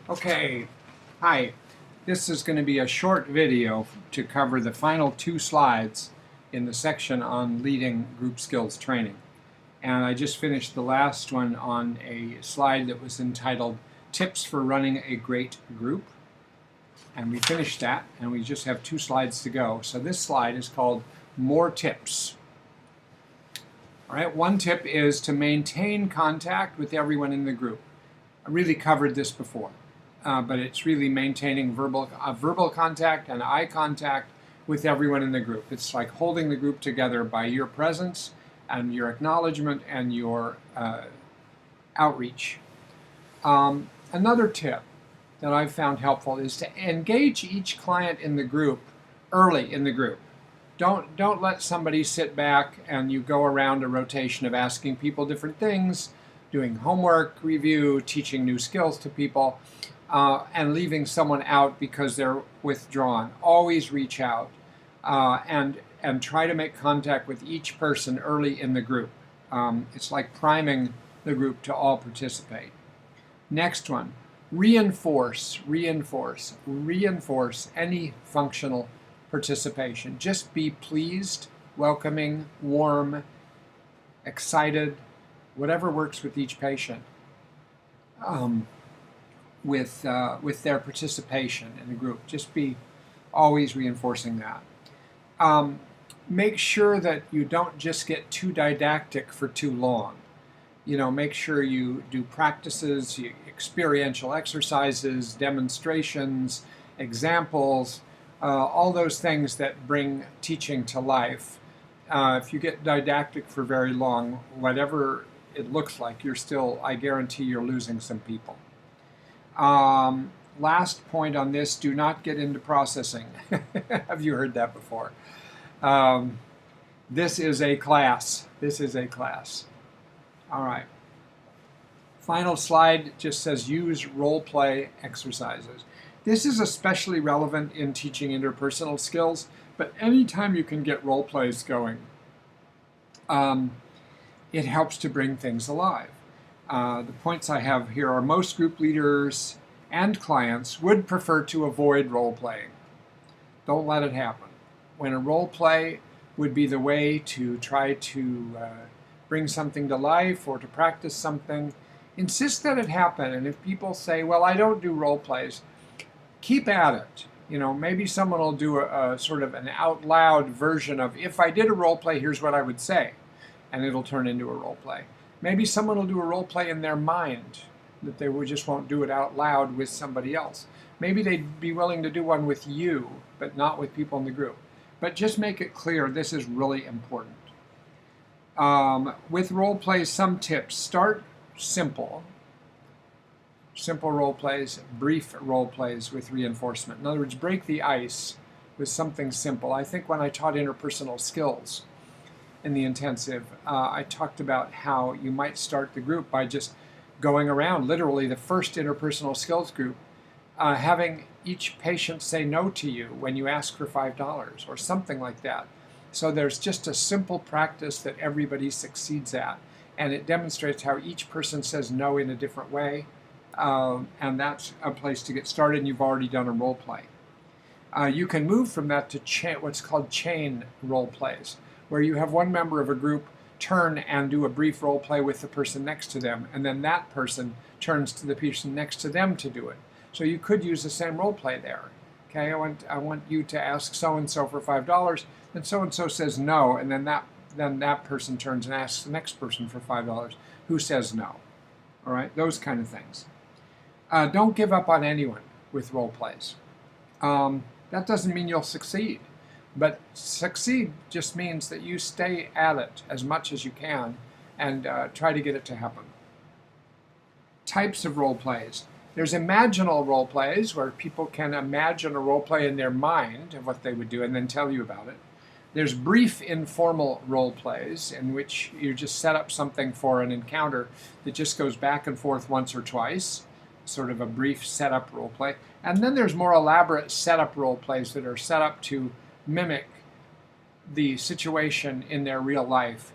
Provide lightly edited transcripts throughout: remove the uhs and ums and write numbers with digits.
Okay, hi. This is going to be a short video to cover the final 2 slides in the section on leading group skills training. And I just finished the last one on a slide that was entitled Tips for Running a Great Group. And we finished that, and we just have 2 slides to go. So this slide is called More Tips. All right, one tip is to maintain contact with everyone in the group. I really covered this before. But it's really maintaining verbal contact and eye contact with everyone in the group. It's like holding the group together by your presence and your acknowledgement and your outreach. Another tip that I've found helpful is to engage each client in the group early in the group. Don't let somebody sit back and you go around a rotation of asking people different things, doing homework review, teaching new skills to people. And leaving someone out because they're withdrawn. Always reach out and try to make contact with each person early in the group. It's like priming the group to all participate. Next one, reinforce any functional participation. Just be pleased, welcoming, warm, excited, whatever works with each patient. With their participation in the group. Just be always reinforcing that. Make sure that you don't just get too didactic for too long. Make sure you do practices, experiential exercises, demonstrations, examples, all those things that bring teaching to life. If you get didactic for very long, whatever it looks like, I guarantee you're losing some people. Last point on this, do not get into processing. Have you heard that before? This is a class. All right. Final slide just says use role-play exercises. This is especially relevant in teaching interpersonal skills, but anytime you can get role plays going, it helps to bring things alive. The points I have here are most group leaders and clients would prefer to avoid role playing. Don't let it happen. When a role play would be the way to try to bring something to life or to practice something, insist that it happen. And if people say, well, I don't do role plays, keep at it. Maybe someone will do a sort of an out loud version of, if I did a role play, here's what I would say. And it'll turn into a role play. Maybe someone will do a role play in their mind, that they just won't do it out loud with somebody else. Maybe they'd be willing to do one with you, but not with people in the group. But just make it clear this is really important. With role plays, some tips. Start simple. Simple role plays, brief role plays with reinforcement. In other words, break the ice with something simple. I think when I taught interpersonal skills in the intensive, I talked about how you might start the group by just going around, literally the first interpersonal skills group, having each patient say no to you when you ask for $5 or something like that. So there's just a simple practice that everybody succeeds at, and it demonstrates how each person says no in a different way, and that's a place to get started, and you've already done a role play. You can move from that to what's called chain role plays, where you have one member of a group turn and do a brief role play with the person next to them, and then that person turns to the person next to them to do it. So you could use the same role play there. Okay, I want you to ask so-and-so for $5, then so-and-so says no, and then that person turns and asks the next person for $5, who says no. All right, those kind of things. Don't give up on anyone with role plays. That doesn't mean you'll succeed. But succeed just means that you stay at it as much as you can and try to get it to happen. Types of role plays. There's imaginal role plays where people can imagine a role play in their mind of what they would do and then tell you about it. There's brief informal role plays in which you just set up something for an encounter that just goes back and forth once or twice, sort of a brief setup role play. And then there's more elaborate setup role plays that are set up to mimic the situation in their real life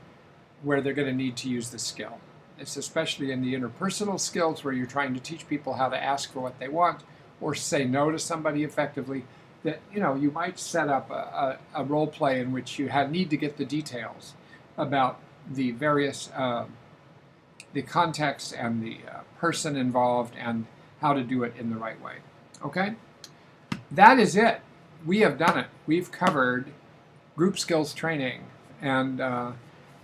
where they're going to need to use the skill. It's especially in the interpersonal skills where you're trying to teach people how to ask for what they want or say no to somebody effectively, that you might set up a role play in which you need to get the details about the various the context and the person involved and how to do it in the right way. Okay? That is it. We have done it. We've covered group skills training. And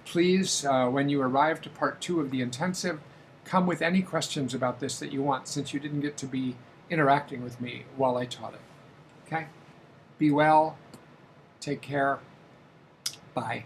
please, when you arrive to part 2 of the intensive, come with any questions about this that you want, since you didn't get to be interacting with me while I taught it. Okay? Be well. Take care. Bye.